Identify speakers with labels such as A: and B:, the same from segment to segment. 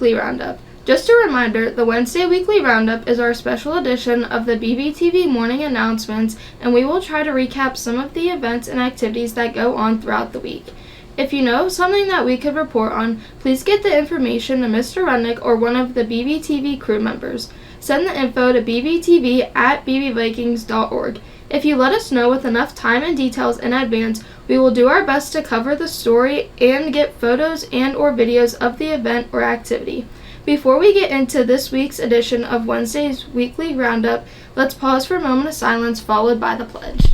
A: Weekly Roundup. Just a reminder, the Wednesday Weekly Roundup is our special edition of the BBTV morning announcements, and we will try to recap some of the events and activities that go on throughout the week. If you know something that we could report on, please get the information to Mr. Rudnick or one of the BBTV crew members. Send the info to bbtv@bbvikings.org. If you let us know with enough time and details in advance, we will do our best to cover the story and get photos and or videos of the event or activity. Before we get into this week's edition of Wednesday's Weekly Roundup, let's pause for a moment of silence followed by the pledge.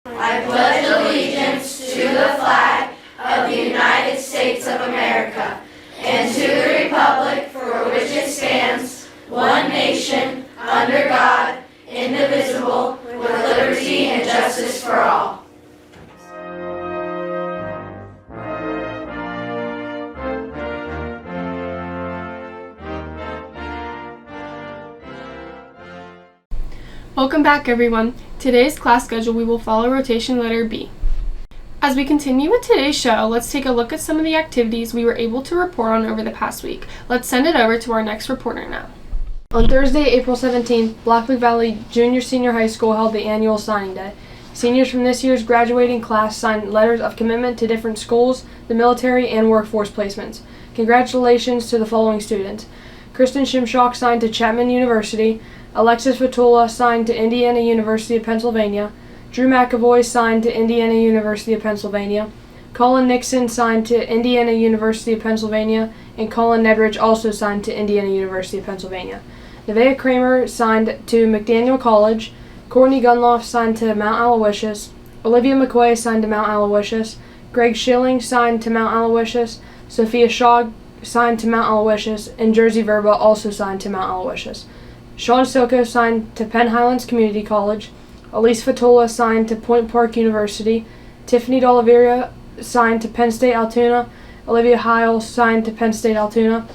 B: I pledge allegiance to the flag of the United States of America and to the republic for which it stands, one nation, under God, indivisible, with liberty and justice for all.
C: Welcome back, everyone. Today's class schedule, we will follow rotation letter B. As we continue with today's show, let's take a look at some of the activities we were able to report on over the past week. Let's send it over to our next reporter now.
D: On Thursday, April 17th, Blackfoot Valley Junior-Senior High School held the annual signing day. Seniors from this year's graduating class signed letters of commitment to different schools, the military, and workforce placements. Congratulations to the following students. Kristen Shimshock signed to Chapman University. Alexis Fatula signed to Indiana University of Pennsylvania. Drew McAvoy signed to Indiana University of Pennsylvania. Colin Nixon signed to Indiana University of Pennsylvania, and Colin Nedridge also signed to Indiana University of Pennsylvania. Nevaeh Kramer signed to McDaniel College. Courtney Gunloff signed to Mount Aloysius. Olivia McQuay signed to Mount Aloysius. Greg Schilling signed to Mount Aloysius. Sophia Shaw signed to Mount Aloysius, and Jersey Verba also signed to Mount Aloysius. Sean Soko signed to Penn Highlands Community College. Elise Fatula signed to Point Park University. Tiffany D'Oliveira signed to Penn State Altoona. Olivia Heil signed to Penn State Altoona.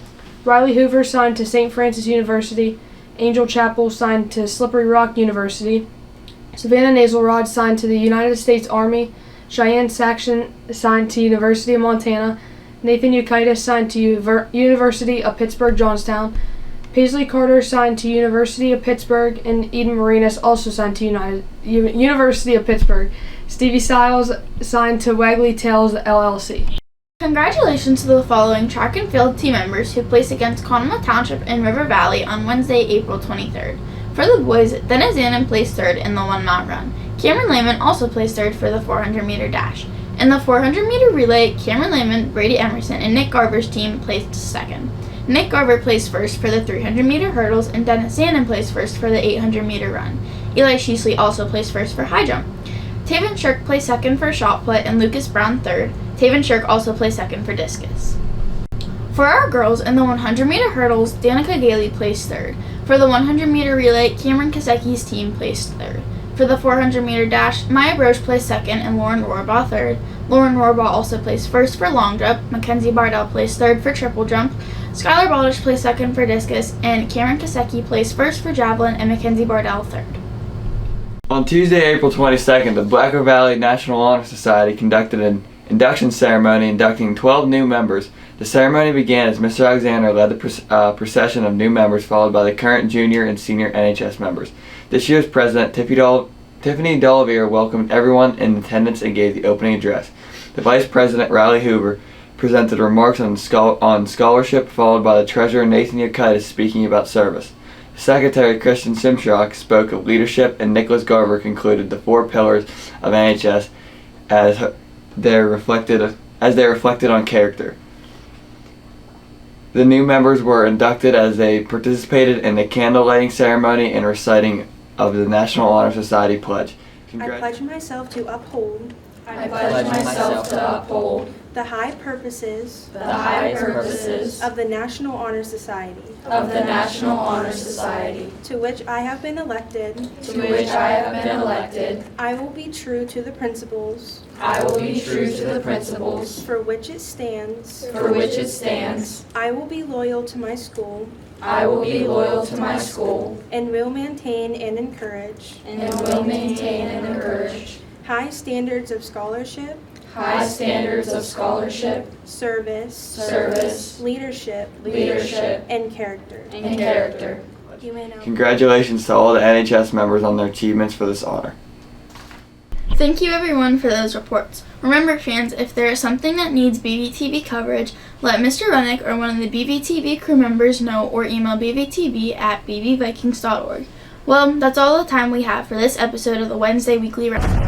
D: Riley Hoover signed to St. Francis University. Angel Chapel signed to Slippery Rock University. Savannah Naselrod signed to the United States Army. Cheyenne Saxon signed to University of Montana. Nathan Ukaitis signed to University of Pittsburgh Johnstown. Paisley Carter signed to University of Pittsburgh, and Eden Marinas also signed to University of Pittsburgh. Stevie Stiles signed to Wagley Tails LLC.
E: Congratulations to the following track and field team members who placed against Conemaugh Township in River Valley on Wednesday, April 23rd. For the boys, Dennis Zanin placed third in the 1-mile run. Cameron Lehman also placed third for the 400-meter dash. In the 400-meter relay, Cameron Lehman, Brady Emerson, and Nick Garber's team placed second. Nick Garber placed first for the 300-meter hurdles, and Dennis Zanin placed first for the 800-meter run. Eli Sheasley also placed first for high jump. Taven Shirk placed second for shot put, and Lucas Brown third. Taven Shirk also placed second for discus. For our girls, in the 100-meter hurdles, Danica Gailey placed third. For the 100-meter relay, Cameron Kasecki's team placed third. For the 400-meter dash, Maya Broche placed second and Lauren Rohrbaugh third. Lauren Rohrbaugh also placed first for long jump. Mackenzie Bardell placed third for triple jump. Skylar Baldish placed second for discus, and Cameron Kasecki placed first for javelin, and Mackenzie Bardell third.
F: On Tuesday, April 22nd, the Blackfoot Valley National Honor Society conducted an induction ceremony inducting 12 new members. The ceremony began as Mr. Alexander led the procession of new members, followed by the current junior and senior NHS members. This year's president, Tiffany D'Oliveira, welcomed everyone in attendance and gave the opening address. The vice president, Riley Hoover, presented remarks on scholarship, followed by the treasurer, Nathan Ukaitis, speaking about service. The secretary, Kristen Shimshock, spoke of leadership, and Nicholas Garber concluded the 4 pillars of NHS as they reflected on character. The new members were inducted as they participated in the candle lighting ceremony and reciting of the National Honor Society pledge.
G: I pledge myself to uphold
B: I pledge myself to uphold
G: the high purposes
B: of
G: the National Honor Society,
B: the National Honor Society,
G: to which I have been elected. I will be true to the principles
B: I will be true to the principles
G: for which it stands.
B: I
G: will be loyal to my school
B: will be loyal to my school
G: and will maintain and encourage high standards of scholarship, service, leadership, and character. You may now.
F: Congratulations to all the NHS members on their achievements for this honor.
E: Thank you everyone for those reports. Remember fans, if there is something that needs BVTV coverage, let Mr. Runnick or one of the BVTV crew members know or email bvtv@bvvikings.org. Well, that's all the time we have for this episode of the Wednesday Weekly Roundup.